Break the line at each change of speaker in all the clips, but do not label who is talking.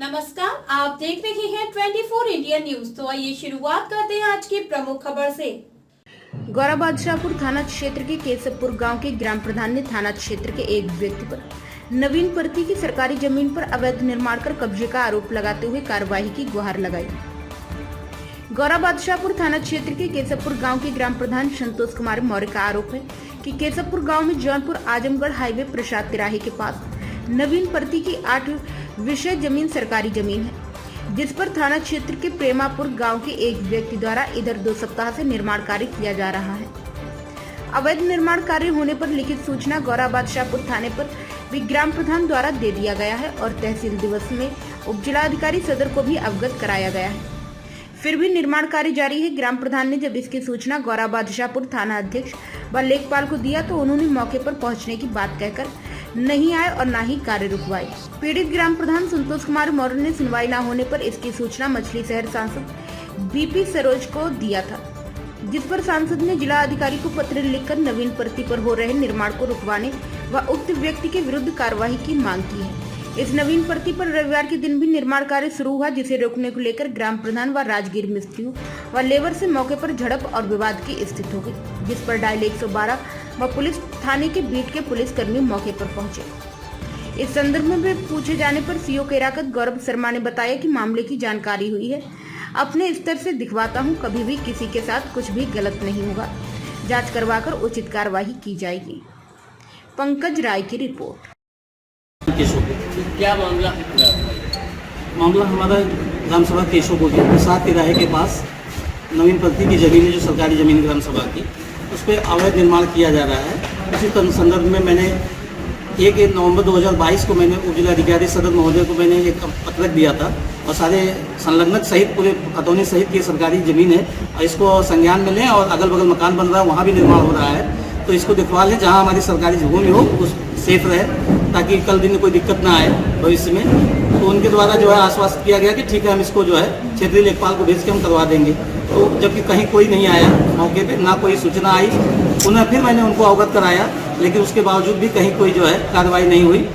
नमस्कार, आप देख रहे हैं 24 इंडिया न्यूज। तो आइए शुरुआत करते हैं आज की प्रमुख खबर से।
गौरा बादशाहपुर थाना क्षेत्र के केशवपुर गांव के ग्राम प्रधान ने थाना क्षेत्र के एक व्यक्ति पर नवीन परती की सरकारी जमीन पर अवैध निर्माण कर कब्जे का आरोप लगाते हुए कार्रवाई की गुहार लगाई। गौरा बादशाहपुर थाना क्षेत्र के केशवपुर गांव के ग्राम प्रधान संतोष कुमार मौर्य का आरोप है कि केशवपुर गांव में जौनपुर आजमगढ़ हाईवे प्रसाद तिराहे के पास नवीन परती की 8 विषय जमीन सरकारी जमीन है, जिस पर थाना क्षेत्र के प्रेमापुर गांव के एक व्यक्ति द्वारा इधर 2 सप्ताह से निर्माण कार्य किया जा रहा है। अवैध निर्माण कार्य होने पर लिखित सूचना गौरा बादशाहपुर थाने पर भी ग्राम प्रधान द्वारा दे दिया गया है और तहसील दिवस में उप जिलाधिकारी सदर को भी अवगत कराया गया है। फिर भी निर्माण कार्य जारी है। ग्राम प्रधान ने जब इसकी सूचना गौरा बादशाहपुर थाना अध्यक्ष व लेखपाल को दिया तो उन्होंने मौके पर पहुंचने की बात कहकर नहीं आए और न ही कार्य रुकवाए। पीड़ित ग्राम प्रधान संतोष कुमार मौर्य ने सुनवाई न होने पर इसकी सूचना मछली शहर सांसद बीपी सरोज को दिया था, जिस पर सांसद ने जिला अधिकारी को पत्र लिखकर नवीन परती पर हो रहे निर्माण को रुकवाने व उक्त व्यक्ति के विरुद्ध कार्रवाई की मांग की है। इस नवीन परती पर रविवार के दिन भी निर्माण कार्य शुरू हुआ, जिसे रोकने को लेकर ग्राम प्रधान व राजगीर मिस्त्रियों व लेबर से मौके पर झड़प और विवाद की स्थिति हो गई, जिस पर डायल 112 व पुलिस थाने के बीट के पुलिसकर्मी मौके पर पहुंचे। इस संदर्भ में पूछे जाने पर सीओ केराकत गौरव शर्मा ने बताया कि मामले की जानकारी हुई है, अपने स्तर से दिखवाता हूं, कभी भी किसी के साथ कुछ भी गलत नहीं होगा, जांच करवाकर उचित कार्रवाई की जाएगी। पंकज राय की रिपोर्ट।
क्या मामला हमारा ग्राम सभा केशवपुर के प्रसाद तिराहे के पास नवीन परती की जमीन है, जो सरकारी जमीन ग्राम सभा की, उस पर अवैध निर्माण किया जा रहा है। उसी संदर्भ में मैंने 1 नवंबर 2022 को मैंने उप जिलाधिकारी सदर महोदय को मैंने एक पत्रक दिया था और सारे संलग्नक सहित पूरे खतौनी सहित की सरकारी ज़मीन है और इसको संज्ञान में लें और अगल बगल मकान बन रहा है, वहाँ भी निर्माण हो रहा है, तो इसको दिखवा लें जहाँ हमारी सरकारी भूमि हो उस सेफ रहे, ताकि कल दिन में कोई दिक्कत ना आए भविष्य में। तो उनके द्वारा जो है आश्वासन किया गया कि ठीक है, हम इसको जो है क्षेत्रीय लेखपाल को भेज के हम करवा देंगे। तो जबकि कहीं कोई नहीं आया मौके पे, ना कोई सूचना आई, उन्हें फिर मैंने उनको अवगत कराया, लेकिन उसके बावजूद भी कहीं कोई जो है कार्रवाई नहीं हुई।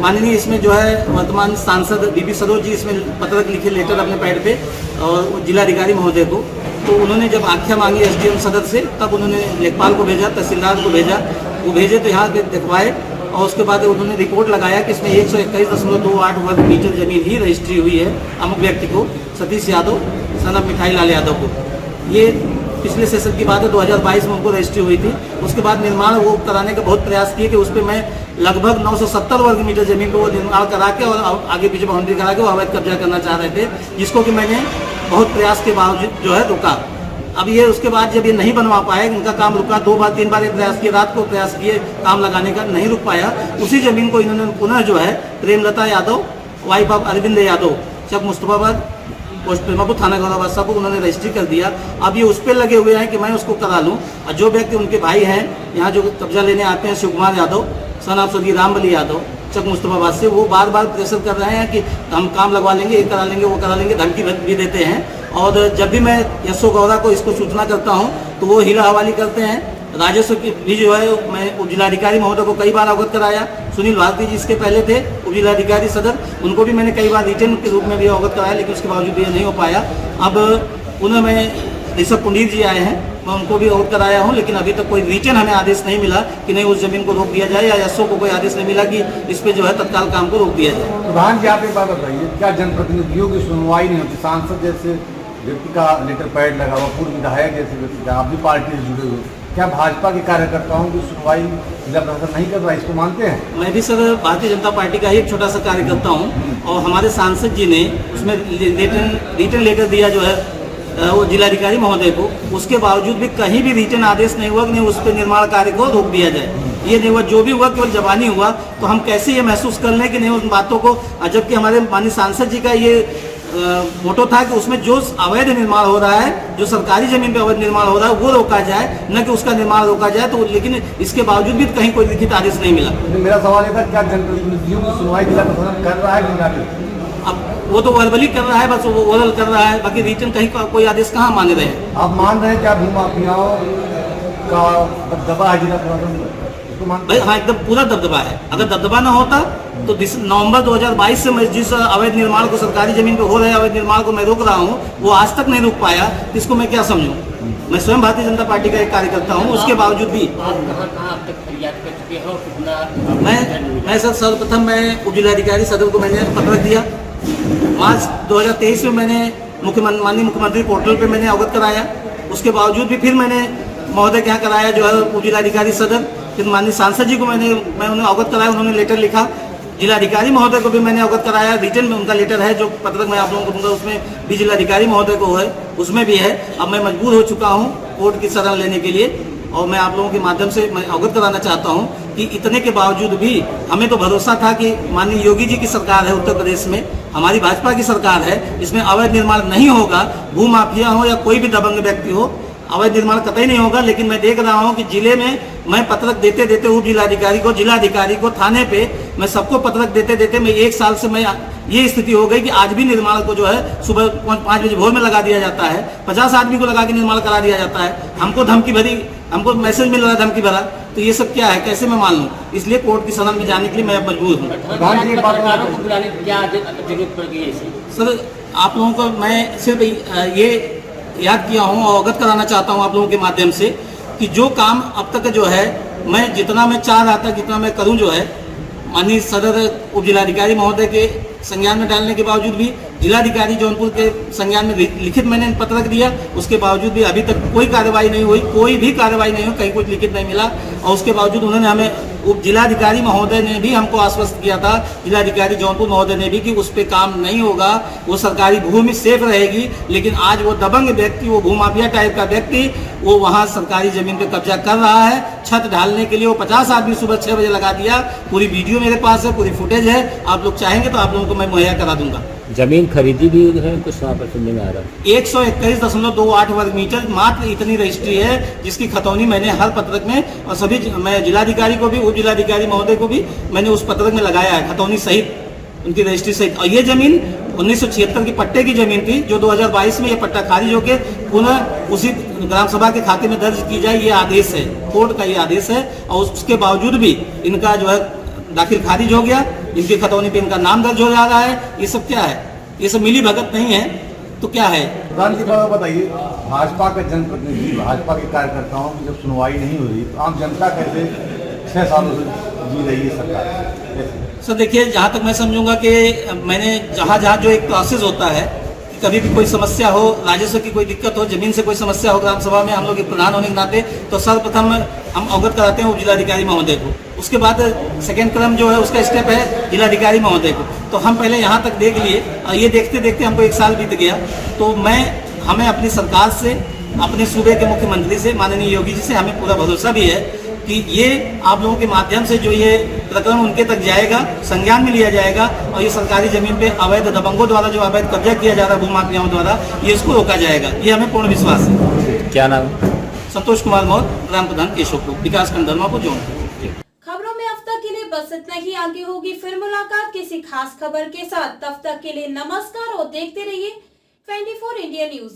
माननीय इसमें जो है वर्तमान सांसद बीपी सरोज जी इसमें पत्रक लिखे लेटर अपने पैड पे और जिलाधिकारी महोदय को, तो उन्होंने जब आख्या मांगी एसडीएम सदर से, तब उन्होंने लेखपाल को भेजा, तहसीलदार को भेजा, वो भेजे तो यहाँ पे दिखवाए और उसके बाद उन्होंने रिपोर्ट लगाया कि इसमें 121.28 वर्ग मीटर जमीन ही रजिस्ट्री हुई है अमुक व्यक्ति को, सतीश यादव सन ऑफ मिठाई लाल यादव को। ये पिछले सेशन की बात है, 2022 में उनको रजिस्ट्री हुई थी। उसके बाद निर्माण वो कराने का बहुत प्रयास किए कि उस पर मैं लगभग 970 वर्ग मीटर जमीन को वो निर्माण करा के और आगे पीछे बाउंड्री करा के वो अवैध कब्जा करना चाह रहे थे, जिसको कि मैंने बहुत प्रयास के बावजूद जो है रोका। अब ये उसके बाद जब ये नहीं बनवा पाए, इनका काम रुका, 2 बार 3 बार प्रयास किए, रात को प्रयास किए काम लगाने का, नहीं रुक पाया। उसी जमीन को इन्होंने पुनः जो है Premlata Yadav wife of Arvind Yadav Chak Mustafabad post Premapur थाना गौरा बादशाह को उन्होंने रजिस्ट्री कर दिया। अब ये उस पर लगे हुए हैं कि मैं उसको करा लूँ, और जो व्यक्ति उनके भाई हैं यहाँ जो कब्जा लेने आते हैं, शिव कुमार यादव सन ऑफ स्वर्गीय रामबली यादव चक मुस्तफाबाद से, वो बार बार प्रेशर कर रहे हैं कि हम काम लगवा लेंगे, ये करा लेंगे, वो करा लेंगे, धमकी भी देते हैं। और जब भी मैं यशो गौरा को इसको सूचना करता हूं तो वो हिला हवाली करते हैं। राजस्व की भी जो है मैं उप जिलाधिकारी महोदय को कई बार अवगत कराया, सुनील भारती जी इसके पहले थे उप जिलाधिकारी सदर, उनको भी मैंने कई बार रिटर्न के रूप में भी अवगत कराया, लेकिन उसके बावजूद ये नहीं हो पाया। अब उन्हें मैं ऋषभ पुंडीर जी आए हैं, मैं उनको भी अवगत कराया हूँ, लेकिन अभी तक कोई रिटर्न हमें आदेश नहीं मिला कि नहीं उस जमीन को रोक दिया जाए, या यशो को कोई आदेश नहीं मिला कि इस पर जो है तत्काल काम को रोक दिया जाए।
प्रधान जी, आप एक बात बताइए, क्या जनप्रतिनिधियों की सुनवाई नहीं होती? सांसद जैसे व्यक्ति का लेटर पैड लगा हुआ, पूर्व विधायक जैसे व्यक्ति का, आप भी पार्टी से जुड़े हुए, क्या भाजपा के कार्यकर्ताओं की सुनवाई जिला प्रशासन नहीं कर रहा, इसको मानते हैं?
मैं भी सर भारतीय जनता पार्टी का ही एक छोटा सा कार्यकर्ता हूँ, और हमारे सांसद जी ने उसमें रिटर्न लेटर दिया जो है वो जिलाधिकारी महोदय को, उसके बावजूद भी कहीं भी रिटर्न आदेश नहीं हुआ कि नहीं उस पर निर्माण कार्य को रोक दिया जाए। ये नहीं हुआ, जो भी हुआ केवल जबानी हुआ। तो हम कैसे ये महसूस कर लें कि नहीं उन बातों को, जबकि हमारे माननीय सांसद जी का ये मोटो था कि उसमें जो अवैध निर्माण हो रहा है, जो सरकारी जमीन पे अवैध निर्माण हो रहा है, वो रोका जाए, न कि उसका निर्माण रोका जाए। तो लेकिन इसके बावजूद भी कहीं कोई लिखित आदेश नहीं मिला।
मेरा सवाल ये था, क्या जनप्रतिनिधियों की सुनवाई जिला प्रशासन कर रहा है?
अब वो तो वर्बली कर रहा है, बस वो ओरल कर रहा है, बाकी रिटर्न कहीं कोई आदेश कहाँ मान रहे हैं।
आप मान रहे हैं क्या भूमाफियाओं का दबदबा है जिला प्रशासन?
भाई हाँ, एकदम पूरा दबदबा है। अगर दबदबा ना होता तो नवंबर 2022 से मैं जिस अवैध निर्माण को सरकारी जमीन पे हो रहे अवैध निर्माण को मैं रोक रहा हूँ, वो आज तक नहीं रोक पाया। इसको मैं क्या समझूं? मैं स्वयं भारतीय जनता पार्टी का एक कार्यकर्ता हूँ, उसके बावजूद भी मैं सर सर्वप्रथम मैं उप जिलाधिकारी सदर को मैंने पत्र दिया। मार्च 2023 में मैंने माननीय मुख्यमंत्री पोर्टल पे मैंने अवगत कराया। उसके बावजूद भी फिर मैंने महोदय के यहाँ कराया, जो है उप जिलाधिकारी सदर। फिर माननीय सांसद जी को मैं उन्हें अवगत कराया, उन्होंने लेटर लिखा। जिलाधिकारी महोदय को भी मैंने अवगत कराया, रिटर्न में उनका लेटर है, जो पत्रक मैं आप लोगों को दूंगा, उसमें भी जिलाधिकारी महोदय को है, उसमें भी है। अब मैं मजबूर हो चुका हूँ कोर्ट की शरण लेने के लिए, और मैं आप लोगों के माध्यम से मैं अवगत कराना चाहता हूँ कि इतने के बावजूद भी हमें तो भरोसा था कि माननीय योगी जी की सरकार है उत्तर प्रदेश में, हमारी भाजपा की सरकार है, इसमें अवैध निर्माण नहीं होगा। भू माफिया हो या कोई भी दबंग व्यक्ति हो, अवैध निर्माण कतई नहीं होगा। लेकिन मैं देख रहा हूं कि जिले में मैं पत्रक देते देते उप जिलाधिकारी को थाने पे मैं सबको पत्रक देते देते मैं 1 साल से मैं ये स्थिति हो गई कि आज भी निर्माण को जो है सुबह 5 बजे भोर में लगा दिया जाता है, 50 आदमी को लगा के निर्माण करा दिया जाता है। हमको मैसेज मिल रहा है धमकी भरा। तो ये सब क्या है, कैसे मैं मान लूँ? इसलिए कोर्ट की शरण में जाने के लिए मैं मजबूर हूँ। सर आप लोगों को मैं सिर्फ ये याद किया हूँ और अवगत कराना चाहता हूँ आप लोगों के माध्यम से कि जो काम अब तक जो है जितना मैं चाह रहा था, जितना मैं करूँ, जो है माननीय सदर उप जिलाधिकारी महोदय के संज्ञान में डालने के बावजूद भी, जिलाधिकारी जौनपुर के संज्ञान में लिखित मैंने पत्रक दिया, उसके बावजूद भी अभी तक कोई कार्रवाई नहीं हुई, कोई भी कार्रवाई नहीं हुई, कहीं कुछ लिखित नहीं मिला। और उसके बावजूद उन्होंने हमें उप जिलाधिकारी महोदय ने भी हमको आश्वस्त किया था, जिलाधिकारी जौनपुर महोदय ने भी, कि उस पर काम नहीं होगा, वो सरकारी भूमि सेफ रहेगी। लेकिन आज वो दबंग व्यक्ति, वो भूमाफिया टाइप का व्यक्ति, वो वहाँ सरकारी जमीन पे कब्जा कर रहा है। छत ढालने के लिए वो 50 आदमी सुबह 6 बजे लगा दिया। पूरी वीडियो मेरे पास है, पूरी फुटेज है, आप लोग चाहेंगे तो आप लोगों को मैं मुहैया करा दूंगा।
जमीन खरीदी भी है कुछ वहाँ पर सुनने में आ रहा है।
121.28 वर्ग मीटर मात्र इतनी रजिस्ट्री है, जिसकी खतौनी मैंने हर पत्रक में, और सभी मैं जिलाधिकारी को भी, उप जिलाधिकारी महोदय को भी मैंने उस पत्रक में लगाया है, खतौनी सहित, उनकी रजिस्ट्री सहित। और ये जमीन 1976 की पट्टे की जमीन थी, जो 2022 में ये पट्टा खारिज होकर पुनः उसी ग्राम सभा के खाते में दर्ज की जाए, ये आदेश है, कोर्ट का ये आदेश है। और उसके बावजूद भी इनका जो है दाखिल खारिज हो गया, इनकी खतौनी पे इनका नाम दर्ज हो जा रहा है। ये सब क्या है? ये सब मिली भगत नहीं है तो क्या है?
प्रधान जी बताइए, भाजपा का जनप्रतिनिधि, भाजपा के कार्यकर्ताओं की जब सुनवाई नहीं हो रही, तो आम जनता कैसे 6 सालों से जी रही है सरकार?
सर देखिए, जहाँ तक मैं समझूंगा कि मैंने जहाँ जो एक प्रोसेस होता है, कभी भी कोई समस्या हो, राजस्व की कोई दिक्कत हो, जमीन से कोई समस्या हो ग्राम सभा में, हम लोग एक प्रधान होने के नाते तो सर्वप्रथम हम अवगत कराते हैं उप जिलाधिकारी महोदय को। उसके बाद सेकेंड क्रम जो है उसका स्टेप है जिलाधिकारी महोदय को। तो हम पहले यहाँ तक देख लिए, और ये देखते देखते हमको 1 साल बीत गया। तो हमें अपनी सरकार से, अपने सूबे के मुख्यमंत्री से, माननीय योगी जी से हमें पूरा भरोसा भी है कि ये आप लोगों के माध्यम से जो ये प्रकरण उनके तक जाएगा, संज्ञान में लिया जाएगा, और ये सरकारी जमीन पे अवैध दबंगों द्वारा जो अवैध कब्जा किया जा रहा है भूमाफियाओं द्वारा, ये इसको रोका जाएगा। ये हमें पूर्ण विश्वास है।
क्या नाम?
संतोष कुमार मौर्य, ग्राम प्रधान केशवपुर, विकासखंड धर्मापुर, जौनपुर।
खबरों में अब तक के लिए बस इतना ही। आगे होगी फिर मुलाकात किसी खास खबर के साथ। तब तक के लिए नमस्कार और देखते रहिए 24 इंडिया न्यूज।